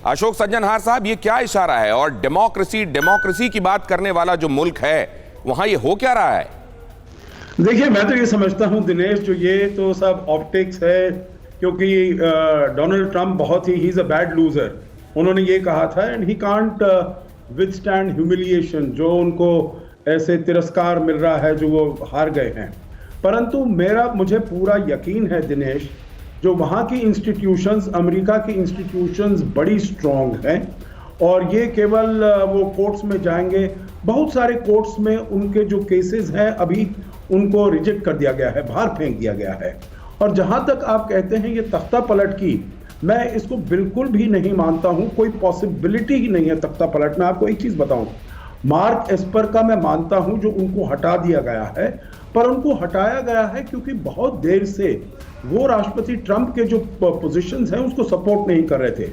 अशोक सज्जनहार साहब, ये क्या इशारा है? और डेमोक्रेसी की बात करने वाला जो मुल्क है, वहां ये हो क्या रहा है? देखिए, मैं तो ये समझता हूं दिनेश, जो ये तो सब ऑप्टिक्स है, क्योंकि डोनाल्ड ट्रंप बहुत he is a bad loser. उन्होंने ये कहा था and he can't withstand humiliation, जो उनको ऐसे तिरस्कार मिल रहा है जो वो हार गए हैं। परंतु मुझे पूरा यकीन है दिनेश, जो वहाँ की इंस्टीट्यूशंस, अमेरिका की इंस्टीट्यूशंस बड़ी स्ट्रॉन्ग हैं और ये केवल वो कोर्ट्स में जाएंगे। बहुत सारे कोर्ट्स में उनके जो केसेस हैं अभी उनको रिजेक्ट कर दिया गया है, बाहर फेंक दिया गया है। और जहां तक आप कहते हैं ये तख्ता पलट की, मैं इसको बिल्कुल भी नहीं मानता हूं, कोई पॉसिबिलिटी ही नहीं है तख्ता पलट में। आपको एक चीज बताऊं, मार्क एस्पर का मैं मानता हूं जो उनको हटा दिया गया है, पर उनको हटाया गया है क्योंकि बहुत देर से वो राष्ट्रपति ट्रंप के जो पोजीशंस हैं उसको सपोर्ट नहीं कर रहे थे।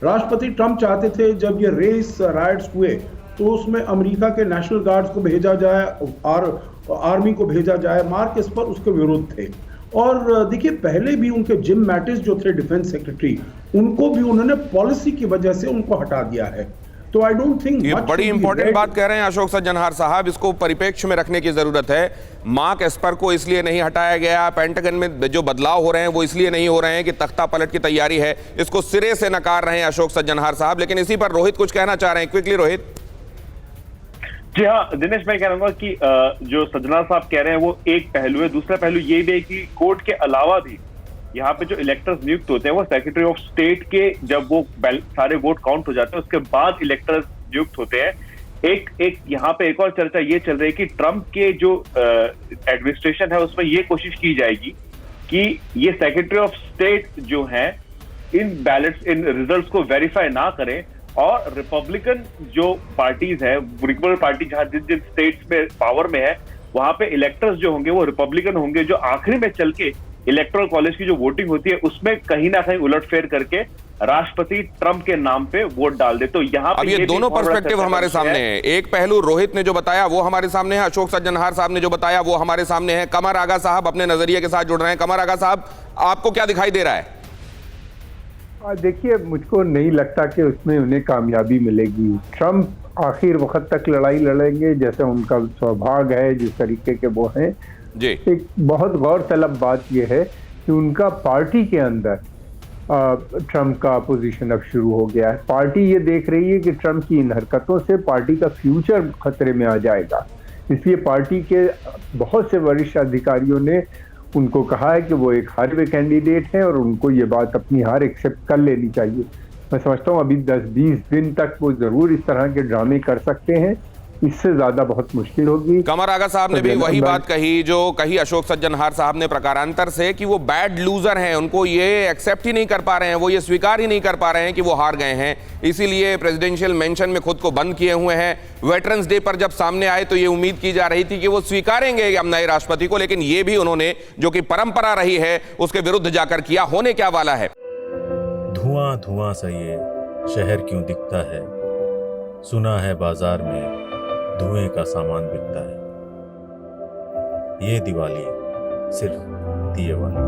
राष्ट्रपति ट्रंप चाहते थे जब ये रेस राइट्स हुए तो उसमें अमेरिका के नेशनल गार्ड्स को भेजा जाए और आर्मी को भेजा जाए। मार्क एस्पर उसके विरुद्ध थे। और देखिए, पहले भी उनके जिम मैटिस जो थे डिफेंस सेक्रेटरी, उनको भी उन्होंने पॉलिसी की वजह से उनको हटा दिया है। तो आई डोंट थिंक ये बड़ी इंपॉर्टेंट बात कह रहे हैं अशोक सज्जनहार साहब, इसको परिप्रेक्ष्य में रखने की जरूरत है। मार्क एस्पर को इसलिए नहीं हटाया गया, पेंटागन में जो बदलाव हो रहे हैं वो इसलिए नहीं हो रहे हैं कि तख्ता पलट की तैयारी है, इसको सिरे से नकार रहे हैं अशोक सज्जनहार साहब। लेकिन इसी पर रोहित कुछ कहना चाह रहे हैं, क्विकली रोहित। जी हाँ दिनेश, मैं कह रहा हूँ कि जो सज्जनहार साहब कह रहे हैं वो एक पहलू है। दूसरा पहलू ये भी है कि कोर्ट के अलावा भी यहाँ पे जो इलेक्टर्स नियुक्त होते हैं वो सेक्रेटरी ऑफ स्टेट के, जब वो सारे वोट काउंट हो जाते हैं उसके बाद इलेक्टर्स नियुक्त होते हैं। एक यहाँ पे एक और चर्चा ये चल रही है कि ट्रंप के जो एडमिनिस्ट्रेशन है उसमें ये कोशिश की जाएगी कि ये सेक्रेटरी ऑफ स्टेट जो है इन बैलेट्स, इन रिजल्ट्स को वेरीफाई ना करें और रिपब्लिकन जो पार्टीज है, रिपब्लिकन पार्टी जहां जिन जिन स्टेट्स में पावर में है वहां पे इलेक्टर्स जो होंगे वो रिपब्लिकन होंगे, जो आखिरी में चल के इलेक्टोरल कॉलेज की जो वोटिंग होती है उसमें कहीं ना कहीं उलटफेर करके राष्ट्रपति ट्रंप के नाम पे वोट डाल दे। तो यहाँ पे अब ये दोनों पर्सपेक्टिव हमारे सामने है। एक पहलू रोहित ने जो बताया वो हमारे सामने है, अशोक सज्जनहार साहब ने जो बताया वो हमारे सामने है। कमर आगा साहब अपने नजरिए के साथ जुड़ रहे हैं। कमर आगा साहब, आपको क्या दिखाई दे रहा है? देखिए, मुझको नहीं लगता कि उसमें उन्हें कामयाबी मिलेगी। ट्रंप आखिर वक्त तक लड़ाई लड़ेंगे जैसे उनका स्वभाव है, जिस तरीके के वो हैं जी। एक बहुत गौरतलब बात यह है कि उनका पार्टी के अंदर ट्रंप का अपोजिशन अब शुरू हो गया है। पार्टी ये देख रही है कि ट्रंप की इन हरकतों से पार्टी का फ्यूचर खतरे में आ जाएगा, इसलिए पार्टी के बहुत से वरिष्ठ अधिकारियों ने उनको कहा है कि वो एक हारे हुए कैंडिडेट हैं और उनको ये बात अपनी हार एक्सेप्ट कर लेनी चाहिए। मैं समझता हूँ अभी 10-20 दिन तक वो जरूर इस तरह के ड्रामे कर सकते हैं, इससे ज्यादा बहुत मुश्किल होगी। कमर आगा साहब ने भी वही बात कही जो कही अशोक सज्जनहार साहब ने प्रकारांतर से, कि वो बैड लूजर हैं, उनको ये एक्सेप्ट ही नहीं कर पा रहे हैं, वो ये स्वीकार ही नहीं कर पा रहे हैं कि वो हार गए हैं, इसीलिए प्रेसिडेंशियल मेंशन में खुद को बंद किए हुए हैं। वेटरन्स डे पर जब सामने आए तो ये उम्मीद की जा रही थी कि वो स्वीकारेंगे हम नए राष्ट्रपति को, लेकिन ये भी उन्होंने, जो कि परंपरा रही है, उसके विरुद्ध जाकर किया। होने क्या वाला है? धुआं धुआं सा ये शहर क्यों दिखता है, सुना है बाजार में धुएं का सामान बिकता है, ये दिवाली सिर्फ दिए वाली।